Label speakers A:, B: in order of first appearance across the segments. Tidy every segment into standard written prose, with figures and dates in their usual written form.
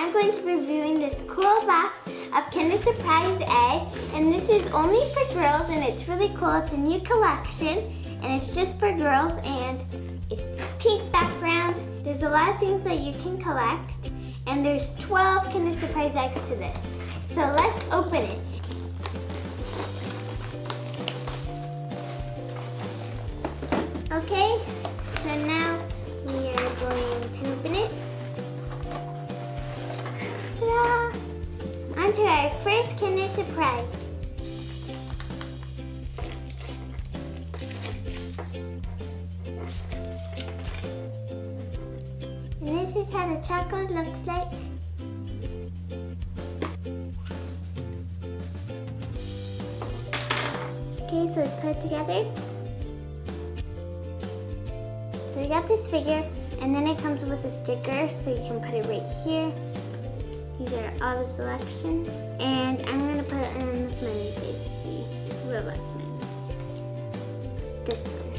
A: I'm going to be reviewing this cool box of Kinder Surprise egg. And this is only for girls and it's really cool. It's a new collection and it's just for girls and it's pink background. There's a lot of things that you can collect and there's 12 Kinder Surprise eggs to this. So let's open it. Okay, so now we are going to open it. Ta-da! On to our first Kinder Surprise. And this is how the chocolate looks like. Okay, so let's put it together. So we got this figure, and then it comes with a sticker, so you can put it right here. These are all the selections. And I'm gonna put it on the smiley face, the robot smiley face. This one.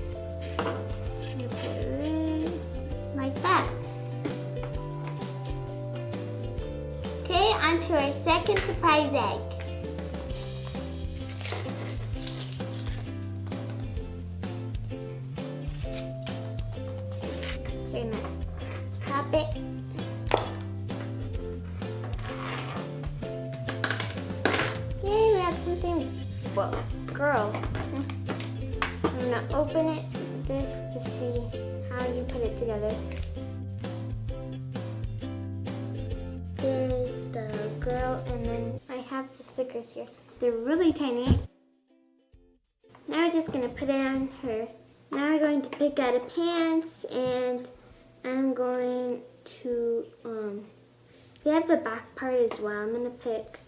A: I'm gonna put it right like that. Okay, on to our second surprise egg. So we're gonna pop it. Yay, we have something, whoa, girl. I'm gonna open it, this to see how you put it together. There's the girl, and then I have the stickers here. They're really tiny. Now we're just gonna put it on her. Now we're going to pick out a pants, and I'm going to, we have the back part as well. I'm gonna pick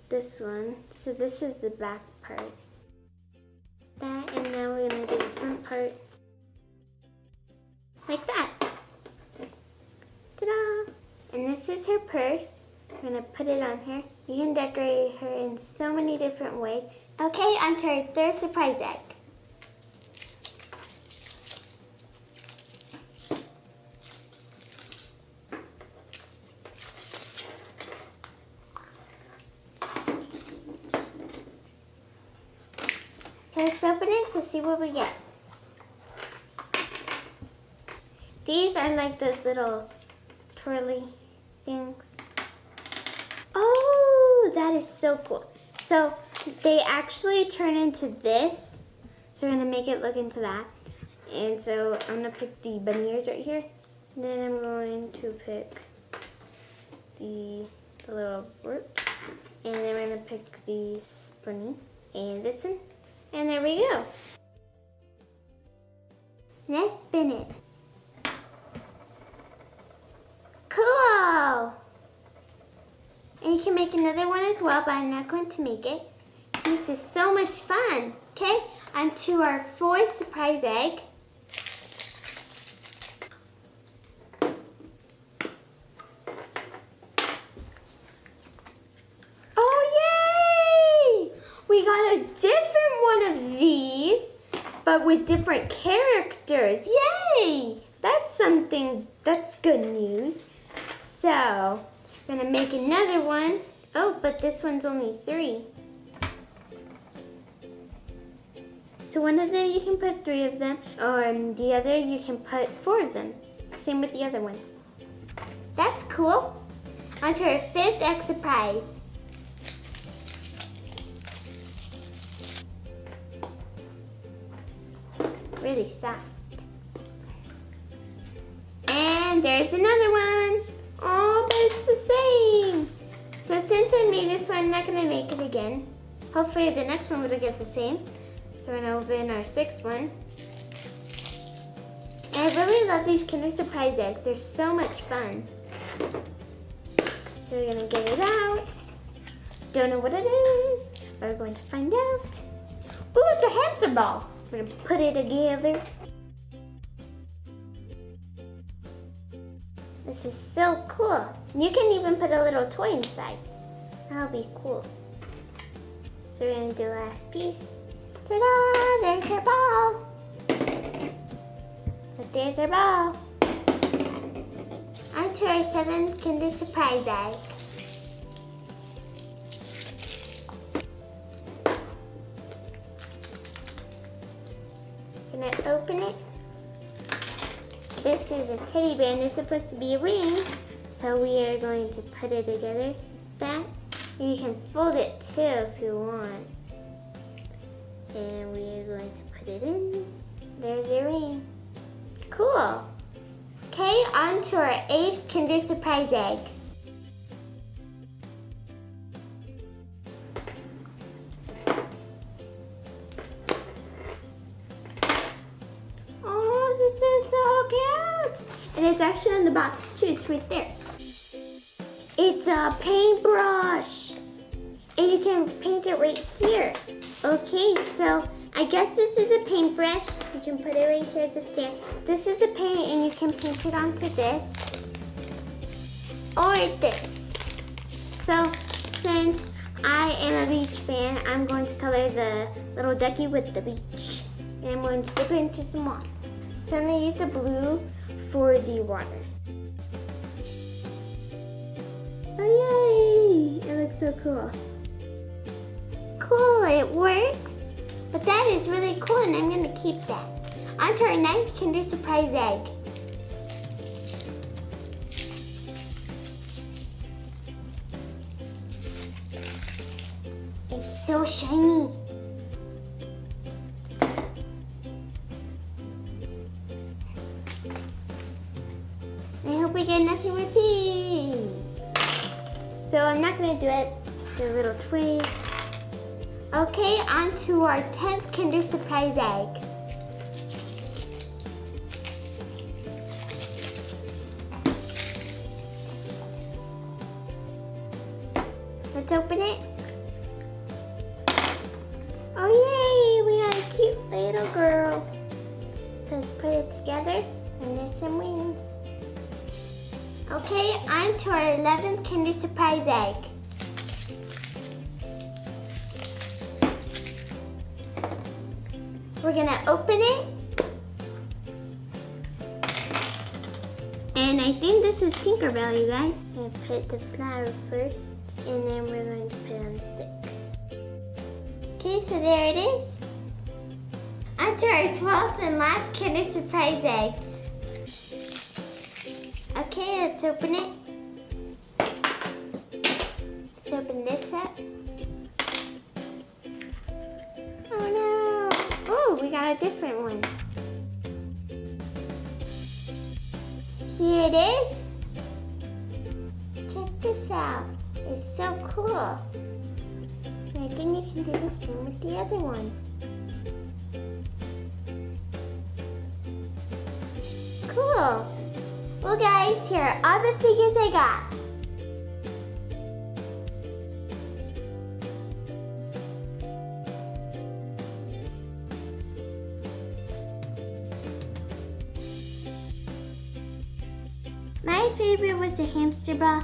A: this one. So this is the back part. That, and now we're gonna do the front part. Like that. Ta-da! And this is her purse. We're gonna put it on her. You can decorate her in so many different ways. Okay, on to our third surprise egg. Let's open it to see what we get. These are like those little twirly things. Oh, that is so cool. So they actually turn into this. So we're gonna make it look into that. And so I'm gonna pick the bunny ears right here. And then I'm going to pick the little root. And then we're gonna pick the bunny and this one. And there we go. Let's spin it. Cool! And you can make another one as well, but I'm not going to make it. This is so much fun. Okay, on to our fourth surprise egg. We got a different one of these, but with different characters. Yay! That's something, that's good news. So, we're gonna make another one. Oh, but this one's only 3. So one of them, you can put 3 of them, or the other, you can put 4 of them. Same with the other one. That's cool. On to our 5th egg surprise. Really soft. And there's another one. Oh, but it's the same. So since I made this one, I'm not gonna make it again. Hopefully the next one will get the same. So we're gonna open our 6th one. And I really love these Kinder Surprise eggs. They're so much fun. So we're gonna get it out. Don't know what it is, but we're going to find out. Ooh, it's a hamster ball. We're gonna put it together. This is so cool. You can even put a little toy inside. That'll be cool. So we're gonna do the last piece. Ta-da! There's our ball. But there's our ball. On to our 7th Kinder Surprise egg. Gonna open it. This is a teddy bear and it's supposed to be a ring. So we are going to put it together like that. You can fold it too if you want. And we are going to put it in. There's your ring. Cool. Okay, on to our 8th Kinder Surprise egg. Oh, this is so cute. And it's actually in the box too. It's right there. It's a paintbrush. And you can paint it right here. Okay, so I guess this is a paintbrush. You can put it right here as a stand. This is the paint and you can paint it onto this or this. So since I am a beach fan, I'm going to color the little ducky with the beach. And I'm going to dip it into some water. So I'm going to use the blue for the water. Oh yay! It looks so cool. Cool, it works. But that is really cool and I'm going to keep that. On to our 9th Kinder Surprise egg. It's so shiny. I hope we get nothing repeat. So I'm not going to do it. The little twist. Okay, on to our 10th Kinder Surprise egg. Let's open it. Oh yay, we got a cute little girl. Let's put it together and there's some wings. Okay, on to our 11th Kinder Surprise egg. We're gonna open it. And I think this is Tinkerbell, you guys. I'm gonna put the flower first, and then we're going to put it on the stick. Okay, so there it is. On to our 12th and last Kinder Surprise egg. Okay, let's open it. Let's open this up. Oh no! Oh, we got a different one. Here it is. Check this out. It's so cool. And I think you can do the same with the other one. Cool. Well guys, here are all the figures I got. My favorite was the hamster ball,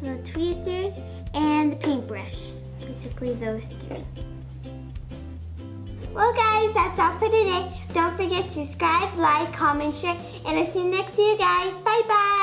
A: the tweezers, and the paintbrush. Basically those three. Well guys, that's all for today. Don't forget to subscribe, like, comment, share, and I'll see you next to you guys. Bye bye.